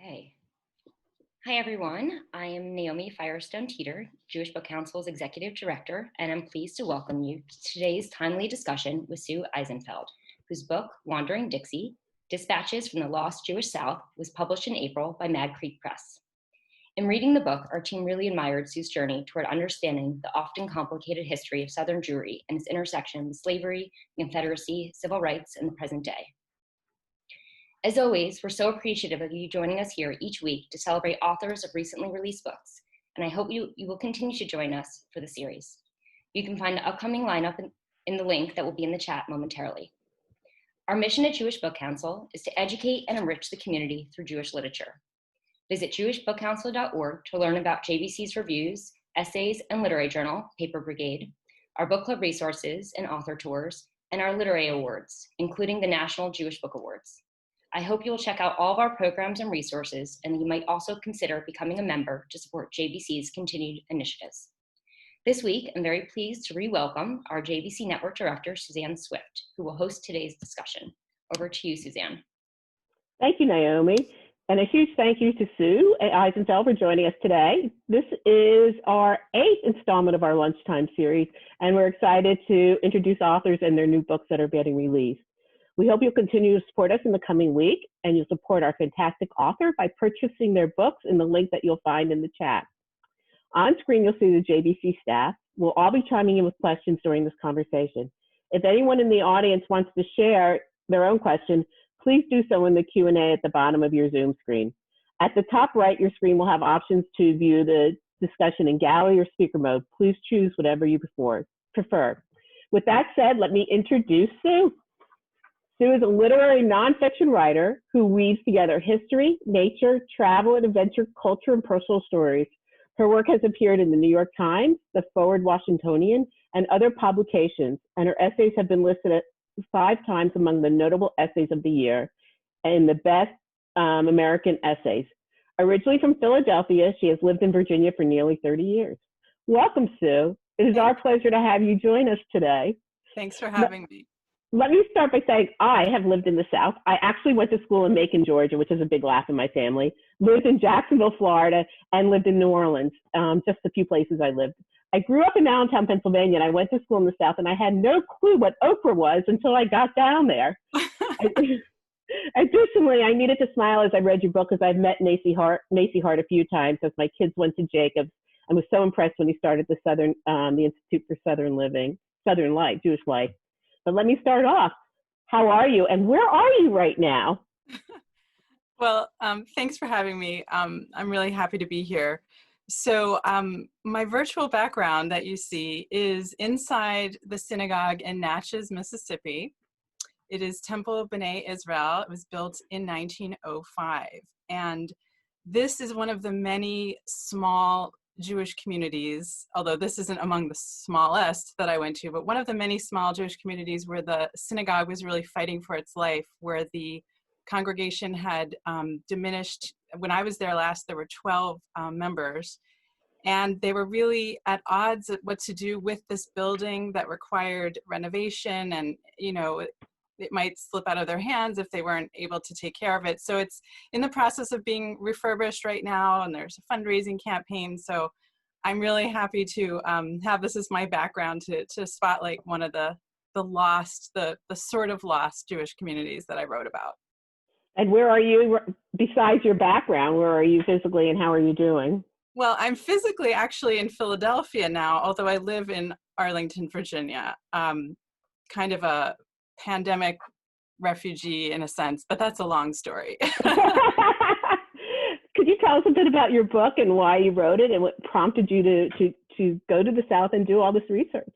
Okay. Hi, everyone. I am Naomi Firestone Teeter, Jewish Book Council's Executive Director, and I'm pleased to welcome you to today's timely discussion with Sue Eisenfeld, whose book, Wandering Dixie, Dispatches from the Lost Jewish South, was published in April by Mad Creek Press. In reading the book, our team really admired Sue's journey toward understanding the often complicated history of Southern Jewry and its intersection with slavery, the Confederacy, civil rights, and the present day. As always, we're so appreciative of you joining us here each week to celebrate authors of recently released books, and I hope you will continue to join us for the series. You can find the upcoming lineup in the link that will be in the chat momentarily. Our mission at Jewish Book Council is to educate and enrich the community through Jewish literature. Visit jewishbookcouncil.org to learn about JBC's reviews, essays, and literary journal, Paper Brigade, our book club resources and author tours, and our literary awards, including the National Jewish Book Awards. I hope you will check out all of our programs and resources, and you might also consider becoming a member to support JBC's continued initiatives. This week, I'm very pleased to re-welcome our JBC Network Director, Suzanne Swift, who will host today's discussion. Over to you, Suzanne. Thank you, Naomi. And a huge thank you to Sue Eisenfeld for joining us today. This is our 8th installment of our Lunchtime series, and we're excited to introduce authors and their new books that are getting released. We hope you'll continue to support us in the coming week, and you'll support our fantastic author by purchasing their books in the link that you'll find in the chat. On screen, you'll see the JBC staff. We'll all be chiming in with questions during this conversation. If anyone in the audience wants to share their own question, please do so in the Q&A at the bottom of your Zoom screen. At the top right, your screen will have options to view the discussion in gallery or speaker mode. Please choose whatever you prefer. With that said, let me introduce Sue. Sue is a literary nonfiction writer who weaves together history, nature, travel, and adventure, culture, and personal stories. Her work has appeared in the New York Times, the Forward Washingtonian, and other publications, and her essays have been listed 5 times among the notable essays of the year and the best American essays. Originally from Philadelphia, she has lived in Virginia for nearly 30 years. Welcome, Sue. It is our pleasure to have you join us today. Thanks for having me. Let me start by saying I have lived in the South. I actually went to school in Macon, Georgia, which is a big laugh in my family, lived in Jacksonville, Florida, and lived in New Orleans, just a few places I lived. I grew up in Allentown, Pennsylvania, and I went to school in the South, and I had no clue what okra was until I got down there. Additionally, I needed to smile as I read your book because I've met Macy Hart a few times as my kids went to Jacobs. I was so impressed when he started the Institute for Southern Life, Jewish Life. But let me start off. How are you, and where are you right now? Well, thanks for having me. I'm really happy to be here. So my virtual background that you see is inside the synagogue in Natchez, Mississippi. It is Temple B'nai Israel. It was built in 1905. And this is one of the many small Jewish communities, although this isn't among the smallest that I went to, but one of the many small Jewish communities where the synagogue was really fighting for its life, where the congregation had diminished. When I was there last, there were 12 members, and they were really at odds at what to do with this building that required renovation, and it might slip out of their hands if they weren't able to take care of it. So it's in the process of being refurbished right now, and there's a fundraising campaign. So I'm really happy to have this as my background to spotlight one of the sort of lost Jewish communities that I wrote about. And where are you, besides your background, where are you physically and how are you doing? Well, I'm physically actually in Philadelphia now, although I live in Arlington, Virginia, kind of a pandemic refugee in a sense, but that's a long story. Could you tell us a bit about your book and why you wrote it and what prompted you to go to the South and do all this research?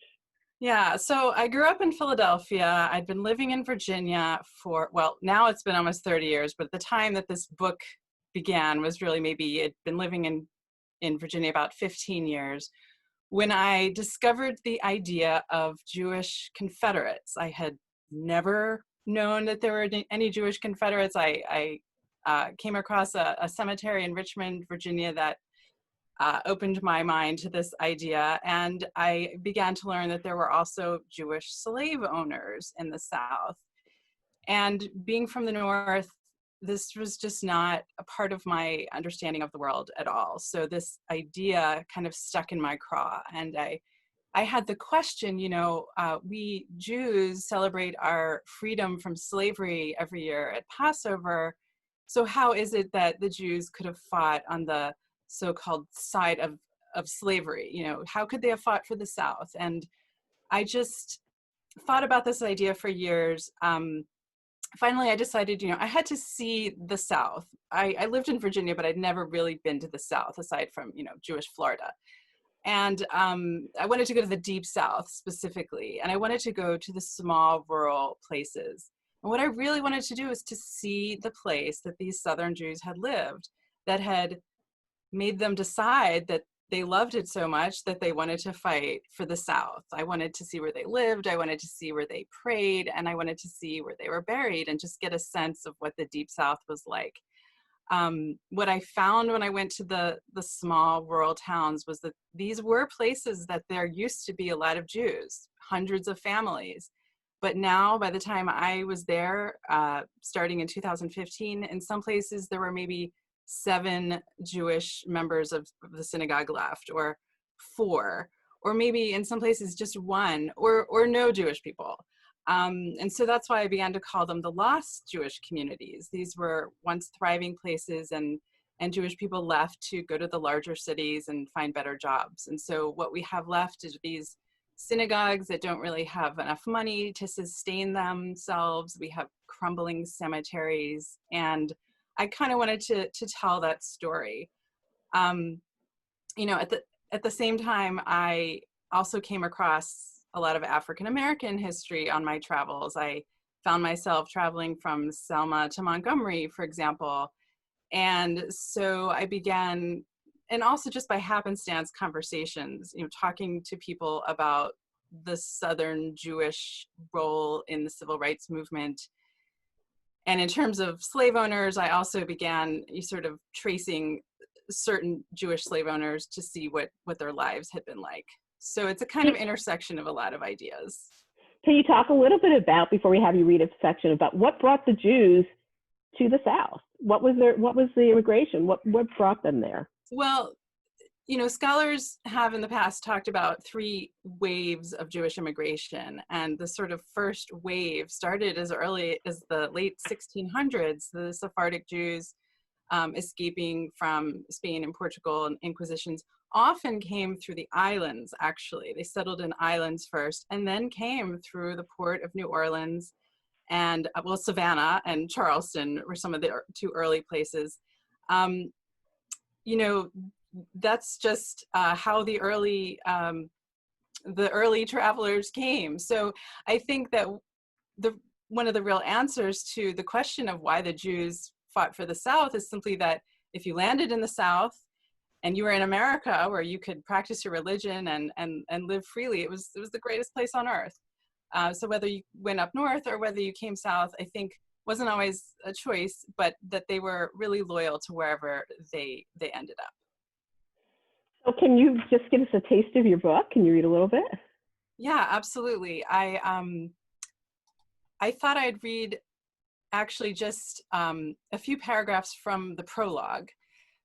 Yeah, so I grew up in Philadelphia. I'd been living in Virginia for, well, now it's been almost 30 years, but the time that this book began was really maybe I'd been living in Virginia about 15 years when I discovered the idea of Jewish Confederates. I had never known that there were any Jewish Confederates. I came across a cemetery in Richmond, Virginia that opened my mind to this idea, and I began to learn that there were also Jewish slave owners in the South. And being from the North, this was just not a part of my understanding of the world at all. So this idea kind of stuck in my craw, and I had the question, we Jews celebrate our freedom from slavery every year at Passover. So how is it that the Jews could have fought on the so-called side of slavery? How could they have fought for the South? And I just thought about this idea for years. Finally, I decided, I had to see the South. I lived in Virginia, but I'd never really been to the South aside from, Jewish Florida. And I wanted to go to the Deep South specifically, and I wanted to go to the small rural places. And what I really wanted to do was to see the place that these Southern Jews had lived, that had made them decide that they loved it so much that they wanted to fight for the South. I wanted to see where they lived, I wanted to see where they prayed, and I wanted to see where they were buried and just get a sense of what the Deep South was like. What I found when I went to the small rural towns was that these were places that there used to be a lot of Jews, hundreds of families. But now, by the time I was there, starting in 2015, in some places there were maybe 7 Jewish members of the synagogue left, or 4, or maybe in some places just 1, or no Jewish people. And so that's why I began to call them the lost Jewish communities. These were once thriving places, and Jewish people left to go to the larger cities and find better jobs. And so what we have left is these synagogues that don't really have enough money to sustain themselves. We have crumbling cemeteries, and I kind of wanted to tell that story. At the same time, I also came across a lot of African American history on my travels. I found myself traveling from Selma to Montgomery, for example. And so I began, and also just by happenstance conversations, talking to people about the Southern Jewish role in the civil rights movement. And in terms of slave owners, I also began sort of tracing certain Jewish slave owners to see what their lives had been like. So it's a kind of intersection of a lot of ideas. Can you talk a little bit about, before we have you read a section, about what brought the Jews to the South? What was the immigration? What brought them there? Well, scholars have in the past talked about 3 waves of Jewish immigration, and the sort of first wave started as early as the late 1600s. The Sephardic Jews escaping from Spain and Portugal and Inquisitions often came through the islands, actually. They settled in islands first and then came through the port of New Orleans, and Savannah and Charleston were some of the 2 early places. That's just how the early travelers came. So I think that one of the real answers to the question of why the Jews fought for the South is simply that if you landed in the South and you were in America where you could practice your religion and live freely, it was the greatest place on earth. So whether you went up north or whether you came south, I think wasn't always a choice, but that they were really loyal to wherever they ended up. So can you just give us a taste of your book? Can you read a little bit? Yeah, absolutely. I thought I'd read actually just a few paragraphs from the prologue.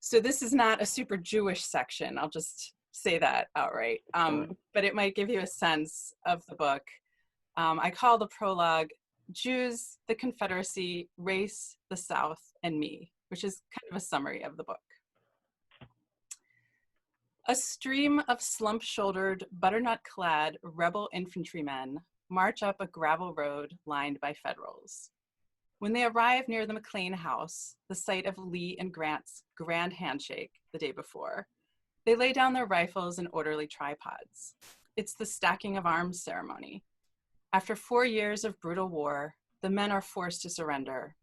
So this is not a super Jewish section, I'll just say that outright, but it might give you a sense of the book. I call the prologue Jews, the Confederacy, Race, the South, and Me, which is kind of a summary of the book. A stream of slump-shouldered, butternut-clad rebel infantrymen march up a gravel road lined by Federals. When they arrive near the McLean house, the site of Lee and Grant's grand handshake the day before, they lay down their rifles in orderly tripods. It's the stacking of arms ceremony. After 4 years of brutal war, the men are forced to surrender.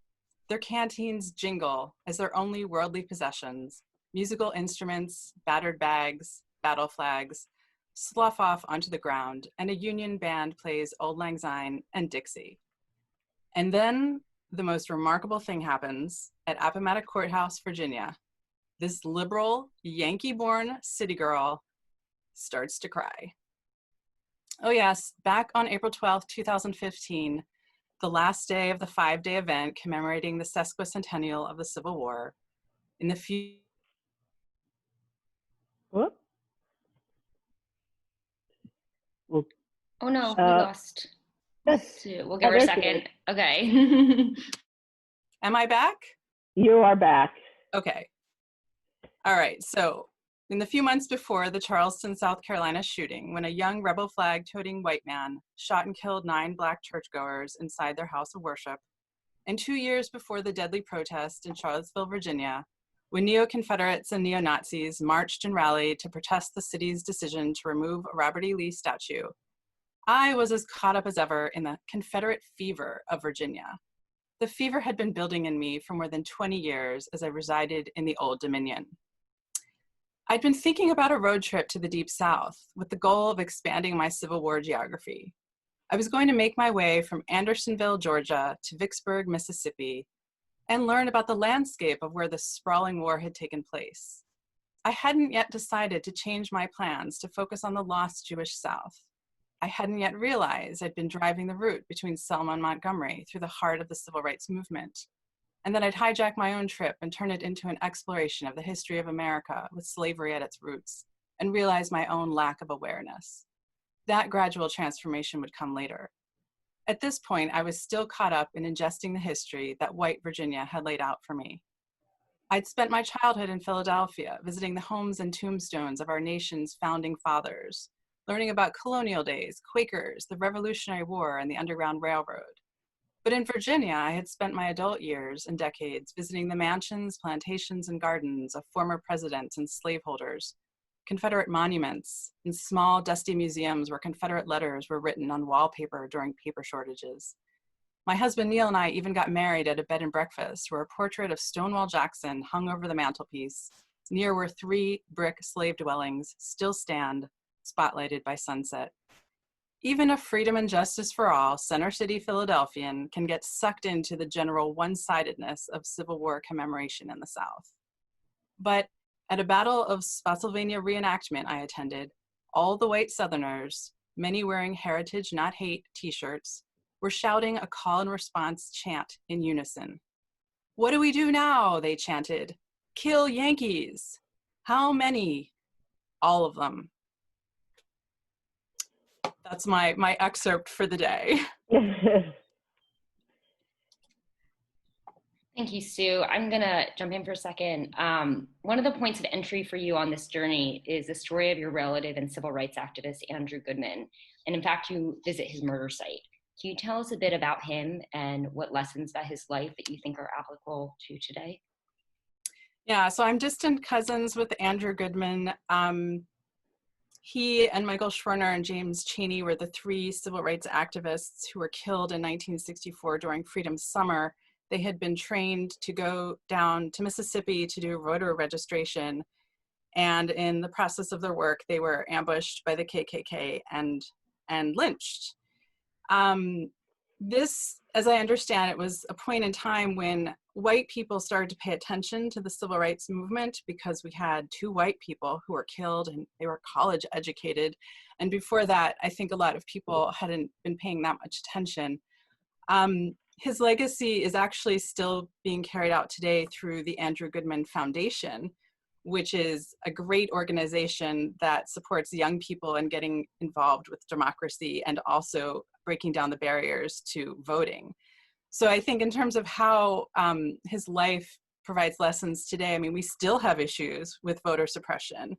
Their canteens jingle as their only worldly possessions, musical instruments, battered bags, battle flags, slough off onto the ground, and a Union band plays Auld Lang Syne and Dixie. And then the most remarkable thing happens at Appomattox Courthouse, Virginia. This liberal, Yankee-born city girl starts to cry. Oh yes, back on April 12th, 2015, the last day of the 5-day event commemorating the sesquicentennial of the Civil War. In the few Whoop. Well, Oh no, we lost Sue. We'll give her a there she is. second. Okay. Am I back? You are back. Okay. All right. So in the few months before the Charleston, South Carolina shooting, when a young rebel flag toting white man shot and killed 9 Black churchgoers inside their house of worship, and 2 years before the deadly protest in Charlottesville, Virginia, when neo-Confederates and neo-Nazis marched and rallied to protest the city's decision to remove a Robert E. Lee statue, I was as caught up as ever in the Confederate fever of Virginia. The fever had been building in me for more than 20 years as I resided in the Old Dominion. I'd been thinking about a road trip to the Deep South with the goal of expanding my Civil War geography. I was going to make my way from Andersonville, Georgia to Vicksburg, Mississippi, and learn about the landscape of where the sprawling war had taken place. I hadn't yet decided to change my plans to focus on the lost Jewish South. I hadn't yet realized I'd been driving the route between Selma and Montgomery through the heart of the civil rights movement, and that I'd hijack my own trip and turn it into an exploration of the history of America with slavery at its roots, and realize my own lack of awareness. That gradual transformation would come later. At this point, I was still caught up in ingesting the history that white Virginia had laid out for me. I'd spent my childhood in Philadelphia, visiting the homes and tombstones of our nation's founding fathers, learning about colonial days, Quakers, the Revolutionary War, and the Underground Railroad. But in Virginia, I had spent my adult years and decades visiting the mansions, plantations, and gardens of former presidents and slaveholders, Confederate monuments, and small, dusty museums where Confederate letters were written on wallpaper during paper shortages. My husband Neil and I even got married at a bed and breakfast where a portrait of Stonewall Jackson hung over the mantelpiece, near where 3 brick slave dwellings still stand, spotlighted by sunset. Even a freedom and justice for all Center City Philadelphian can get sucked into the general one-sidedness of Civil War commemoration in the South. But at a Battle of Spotsylvania reenactment I attended, all the white Southerners, many wearing Heritage Not Hate t-shirts, were shouting a call and response chant in unison. "What do we do now?" they chanted. "Kill Yankees." "How many?" "All of them." That's my excerpt for the day. Thank you, Sue. I'm going to jump in for a second. One of the points of entry for you on this journey is the story of your relative and civil rights activist, Andrew Goodman. And in fact, you visit his murder site. Can you tell us a bit about him and what lessons about his life that you think are applicable to today? Yeah, so I'm distant cousins with Andrew Goodman. He and Michael Schwerner and James Chaney were the 3 civil rights activists who were killed in 1964 during Freedom Summer. They had been trained to go down to Mississippi to do voter registration. And in the process of their work, they were ambushed by the KKK and lynched. This, as I understand it, was a point in time when white people started to pay attention to the civil rights movement because we had 2 white people who were killed and they were college educated. And before that, I think a lot of people hadn't been paying that much attention. His legacy is actually still being carried out today through the Andrew Goodman Foundation, which is a great organization that supports young people in getting involved with democracy and also breaking down the barriers to voting. So I think in terms of how his life provides lessons today, I mean, we still have issues with voter suppression.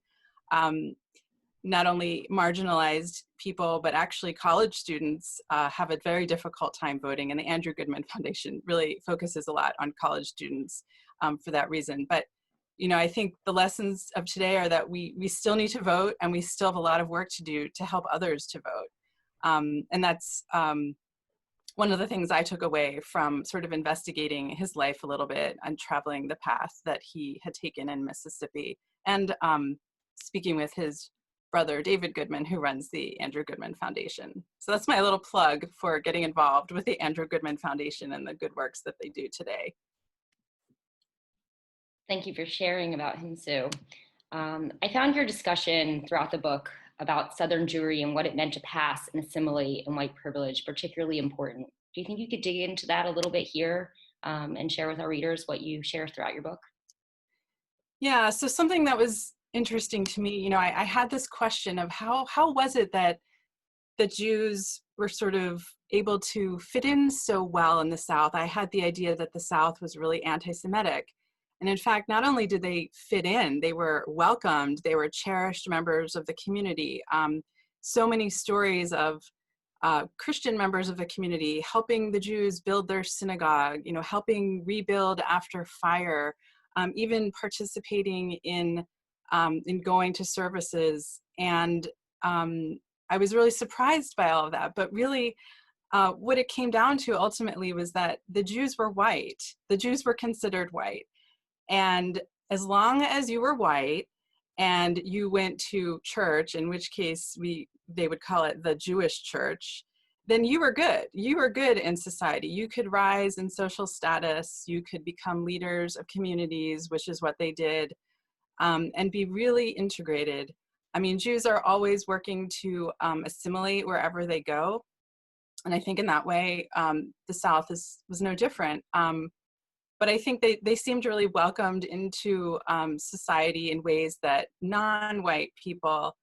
Not only marginalized people, but actually college students have a very difficult time voting, and the Andrew Goodman Foundation really focuses a lot on college students for that reason. But you know, I think the lessons of today are that we still need to vote, and we still have a lot of work to do to help others to vote. And that's one of the things I took away from sort of investigating his life a little bit and traveling the path that he had taken in Mississippi, and speaking with his brother, David Goodman, who runs the Andrew Goodman Foundation. So that's my little plug for getting involved with the Andrew Goodman Foundation and the good works that they do today. Thank you for sharing about him, Sue. I found your discussion throughout the book about Southern Jewry and what it meant to pass and assimilate in white privilege particularly important. Do you think you could dig into that a little bit here and share with our readers what you share throughout your book? Yeah, so something that was interesting to me, I had this question of how was it that the Jews were sort of able to fit in so well in the South? I had the idea that the South was really anti-Semitic. And in fact, not only did they fit in, they were welcomed, they were cherished members of the community. So many stories of Christian members of the community helping the Jews build their synagogue, helping rebuild after fire, even participating in going to services. And I was really surprised by all of that. But really, what it came down to ultimately was that the Jews were white. The Jews were considered white. And as long as you were white and you went to church, in which case they would call it the Jewish church, then you were good. You were good in society. You could rise in social status. You could become leaders of communities, which is what they did, and be really integrated. I mean, Jews are always working to assimilate wherever they go. And I think in that way, the South was no different. But I think they seemed really welcomed into society in ways that non-white people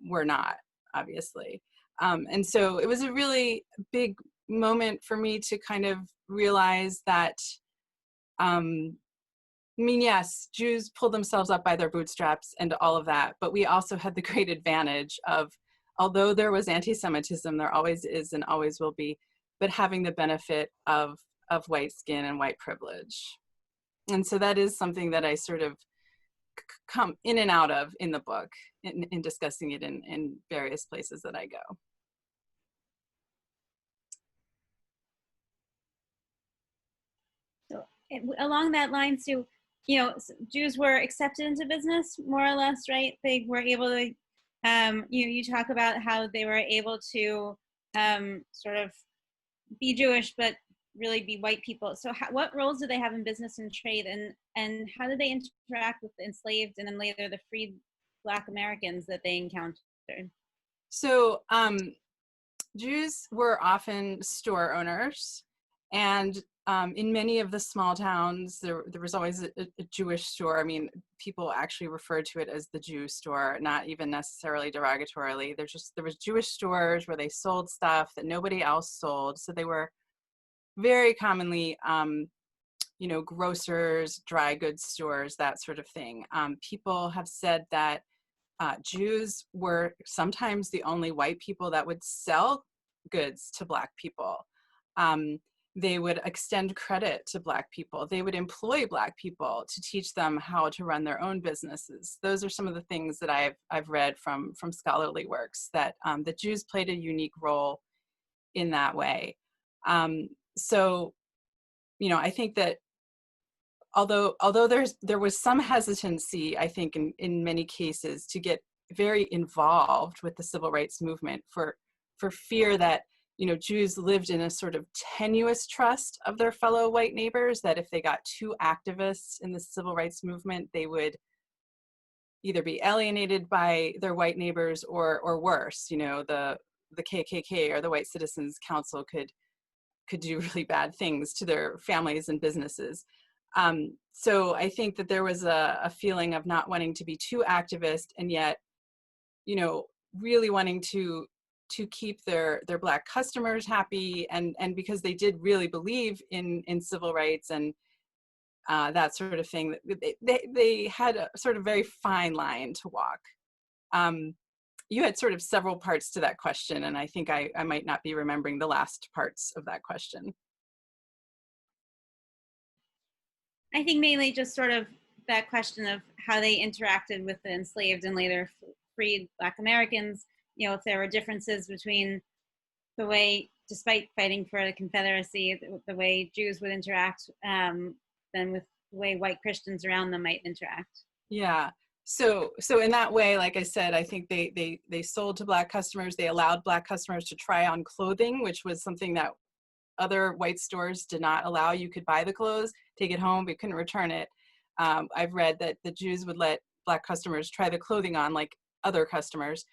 were not, obviously. And so it was a really big moment for me to kind of realize that, yes, Jews pulled themselves up by their bootstraps and all of that, but we also had the great advantage of, although there was anti-Semitism, there always is and always will be, but having the benefit of white skin and white privilege. And so that is something that I sort of come in and out of in the book, in discussing it in various places that I go. So along that line, Sue, Jews were accepted into business more or less, right? They were able to, you talk about how they were able to sort of be Jewish, but really be white people. So what roles do they have in business and trade, and how did they interact with the enslaved and then later the freed Black Americans that they encountered? So Jews were often store owners, and in many of the small towns, there was always a Jewish store. I mean, people actually referred to it as the Jew store, not even necessarily derogatorily. There was Jewish stores where they sold stuff that nobody else sold. So they were very commonly, grocers, dry goods stores, that sort of thing. People have said that Jews were sometimes the only white people that would sell goods to Black people. They would extend credit to Black people. They would employ Black people to teach them how to run their own businesses. Those are some of the things that I've read from scholarly works, that the Jews played a unique role in that way. So, I think that although there was some hesitancy, I think in many cases, to get very involved with the civil rights movement for fear that, Jews lived in a sort of tenuous trust of their fellow white neighbors, that if they got too activists in the civil rights movement, they would either be alienated by their white neighbors or worse, the KKK or the White Citizens Council could do really bad things to their families and businesses. So I think that there was a feeling of not wanting to be too activist, and yet, really wanting to keep their Black customers happy, and because they did really believe in civil rights and that sort of thing. They had a sort of very fine line to walk. You had sort of several parts to that question, and I think I might not be remembering the last parts of that question. I think mainly just sort of that question of how they interacted with the enslaved and later freed Black Americans, if there were differences between the way, despite fighting for the Confederacy, the way Jews would interact than with the way white Christians around them might interact. Yeah. So in that way, like I said, I think they sold to Black customers. They allowed Black customers to try on clothing, which was something that other white stores did not allow. You could buy the clothes, take it home, but you couldn't return it. I've read that the Jews would let Black customers try the clothing on like other customers.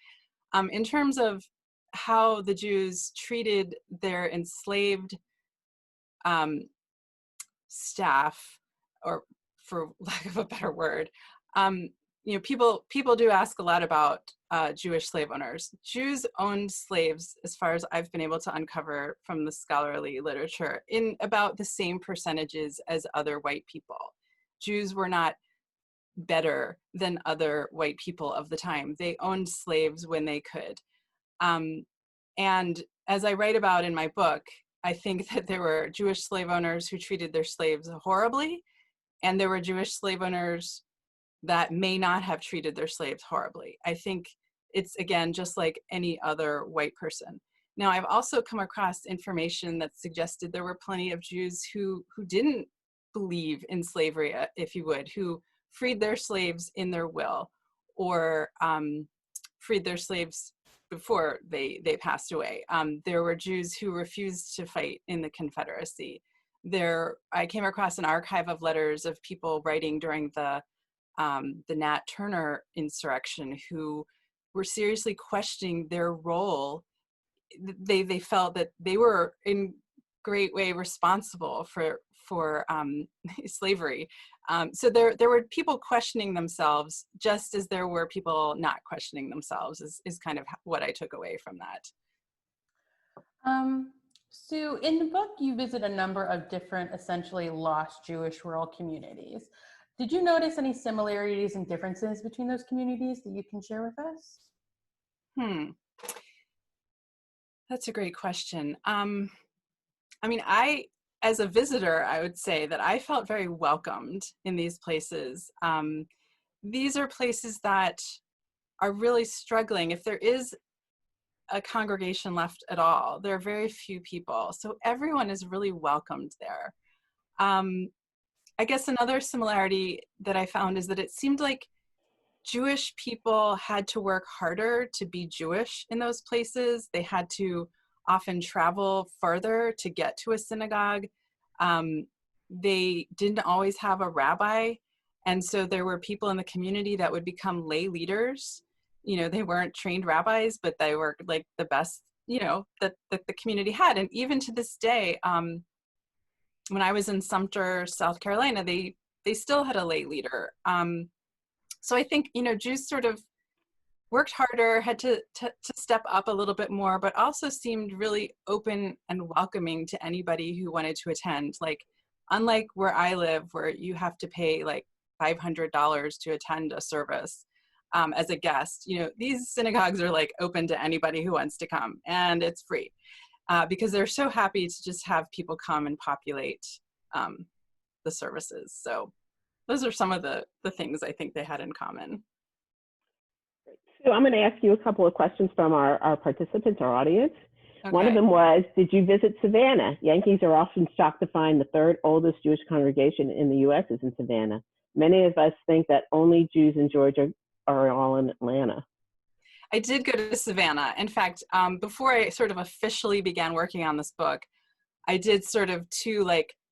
In terms of how the Jews treated their enslaved staff, or for lack of a better word, people do ask a lot about Jewish slave owners. Jews owned slaves, as far as I've been able to uncover from the scholarly literature, in about the same percentages as other white people. Jews were not better than other white people of the time. They owned slaves when they could. And as I write about in my book, I think that there were Jewish slave owners who treated their slaves horribly, and there were Jewish slave owners that may not have treated their slaves horribly. I think it's, again, just like any other white person. Now, I've also come across information that suggested there were plenty of Jews who didn't believe in slavery, if you would, who freed their slaves in their will, or freed their slaves before they passed away. There were Jews who refused to fight in the Confederacy. I came across an archive of letters of people writing during the Nat Turner insurrection who were seriously questioning their role. They felt that they were in great way responsible for slavery. So there were people questioning themselves, just as there were people not questioning themselves, is kind of what I took away from that. Sue, in the book, you visit a number of different, essentially lost Jewish rural communities. Did you notice any similarities and differences between those communities that you can share with us? That's a great question. As a visitor, I would say that I felt very welcomed in these places. These are places that are really struggling. If there is a congregation left at all, there are very few people. So everyone is really welcomed there. I guess another similarity that I found is that it seemed like Jewish people had to work harder to be Jewish in those places. They had to often travel further to get to a synagogue. They didn't always have a rabbi. And so there were people in the community that would become lay leaders. They weren't trained rabbis, but they were like the best, that the community had. And even to this day, when I was in Sumter, South Carolina, they still had a lay leader. So I think, Jews sort of worked harder, had to step up a little bit more, but also seemed really open and welcoming to anybody who wanted to attend. Like, unlike where I live, where you have to pay like $500 to attend a service as a guest, these synagogues are like open to anybody who wants to come, and it's free because they're so happy to just have people come and populate the services. So those are some of the things I think they had in common. So I'm going to ask you a couple of questions from our participants, our audience. Okay. One of them was, did you visit Savannah? Yankees are often shocked to find the third oldest Jewish congregation in the U.S. is in Savannah. Many of us think that only Jews in Georgia are all in Atlanta. I did go to Savannah. In fact, before I sort of officially began working on this book, I did sort of two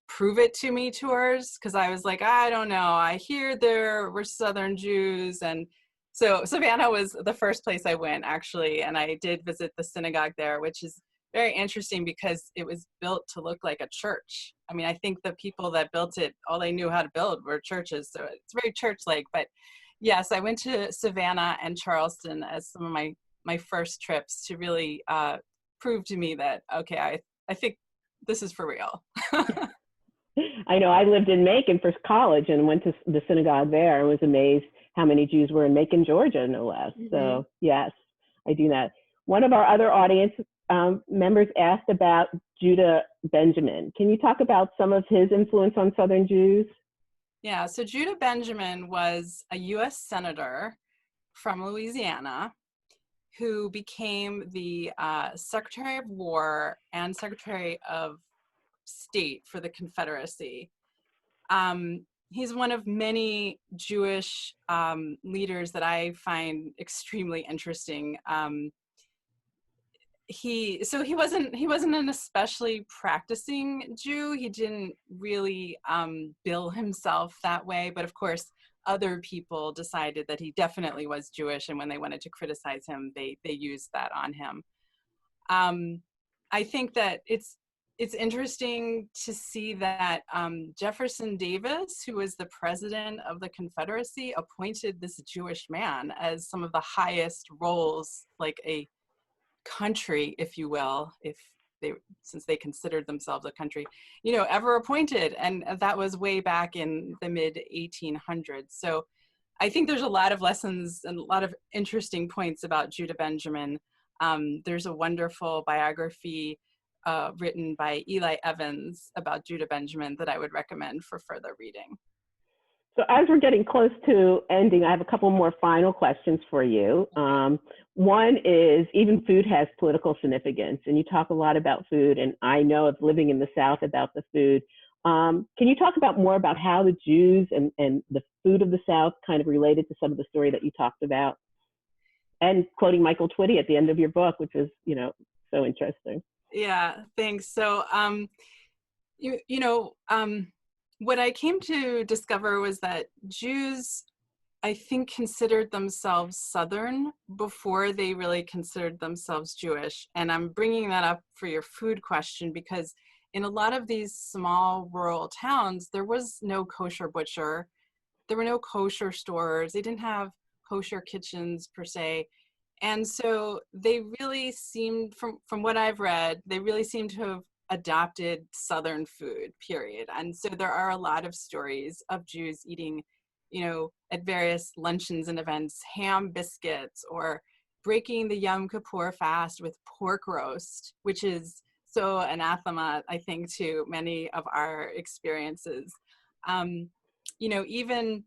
prove it to me tours, because I was like, I don't know, I hear there were Southern Jews. And so Savannah was the first place I went, actually, and I did visit the synagogue there, which is very interesting because it was built to look like a church. I mean, I think the people that built it, all they knew how to build were churches, so it's very church-like. But yes, I went to Savannah and Charleston as some of my first trips to really prove to me that, okay, I think this is for real. I know I lived in Macon for college and went to the synagogue there and was amazed how many Jews were in Macon, Georgia, no less. Mm-hmm. So yes, I do that. One of our other audience members asked about Judah Benjamin. Can you talk about some of his influence on Southern Jews? Yeah, so Judah Benjamin was a U.S. Senator from Louisiana who became the Secretary of War and Secretary of State for the Confederacy. He's one of many Jewish leaders that I find extremely interesting. He wasn't an especially practicing Jew. He didn't really bill himself that way, but of course other people decided that he definitely was Jewish, and when they wanted to criticize him, they used that on him. I think that it's interesting to see that Jefferson Davis, who was the president of the Confederacy, appointed this Jewish man as some of the highest roles, like a country, if you will, since they considered themselves a country, ever appointed. And that was way back in the mid 1800s. So I think there's a lot of lessons and a lot of interesting points about Judah Benjamin. There's a wonderful biography written by Eli Evans about Judah Benjamin that I would recommend for further reading. So as we're getting close to ending, I have a couple more final questions for you. One is, even food has political significance, and you talk a lot about food, and I know of living in the South about the food. Can you talk more about how the Jews and the food of the South kind of related to some of the story that you talked about? And quoting Michael Twitty at the end of your book, which is, so interesting. Yeah, thanks. So, what I came to discover was that Jews, I think, considered themselves Southern before they really considered themselves Jewish. And I'm bringing that up for your food question because in a lot of these small rural towns, there was no kosher butcher. There were no kosher stores. They didn't have kosher kitchens per se. And so they really seemed, from what I've read, they really seem to have adopted Southern food, period. And so there are a lot of stories of Jews eating, at various luncheons and events, ham biscuits, or breaking the Yom Kippur fast with pork roast, which is so anathema, I think, to many of our experiences. Even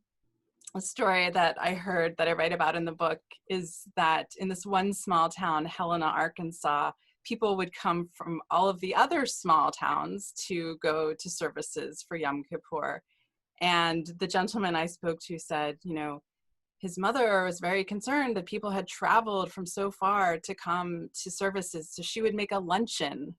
a story that I heard that I write about in the book is that in this one small town, Helena, Arkansas, people would come from all of the other small towns to go to services for Yom Kippur. And the gentleman I spoke to said, his mother was very concerned that people had traveled from so far to come to services. So she would make a luncheon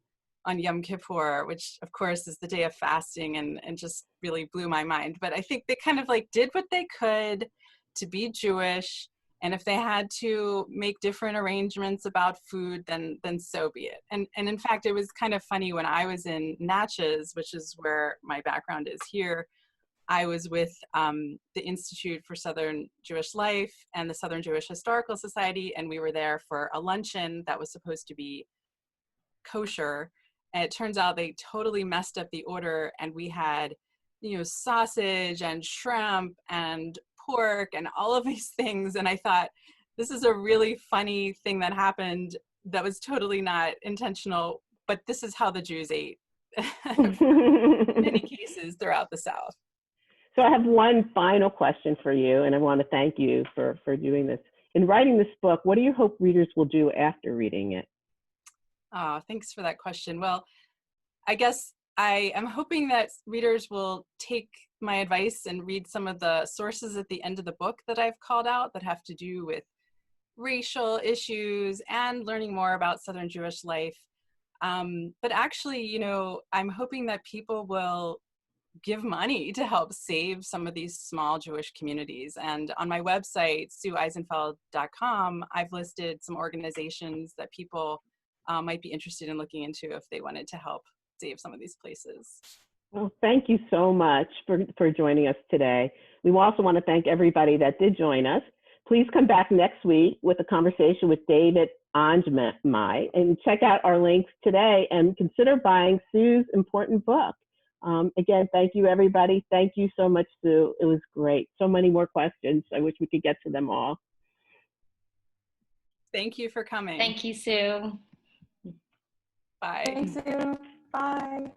on Yom Kippur, which of course is the day of fasting, and just really blew my mind. But I think they kind of did what they could to be Jewish. And if they had to make different arrangements about food, then so be it. And in fact, it was kind of funny when I was in Natchez, which is where my background is here. I was with the Institute for Southern Jewish Life and the Southern Jewish Historical Society, and we were there for a luncheon that was supposed to be kosher. And it turns out they totally messed up the order, and we had, sausage and shrimp and pork and all of these things. And I thought, this is a really funny thing that happened that was totally not intentional, but this is how the Jews ate in many cases throughout the South. So I have one final question for you, and I want to thank you for doing this. In writing this book, what do you hope readers will do after reading it? Oh, thanks for that question. Well, I guess I am hoping that readers will take my advice and read some of the sources at the end of the book that I've called out that have to do with racial issues and learning more about Southern Jewish life. But actually, I'm hoping that people will give money to help save some of these small Jewish communities. And on my website, SueEisenfeld.com, I've listed some organizations that people might be interested in looking into if they wanted to help save some of these places. Well, thank you so much for joining us today. We also want to thank everybody that did join us. Please come back next week with a conversation with David Anjmai, and check out our links today and consider buying Sue's important book. Again, thank you, everybody. Thank you so much, Sue. It was great. So many more questions. I wish we could get to them all. Thank you for coming. Thank you, Sue. Bye. Thanks, Sue. Bye.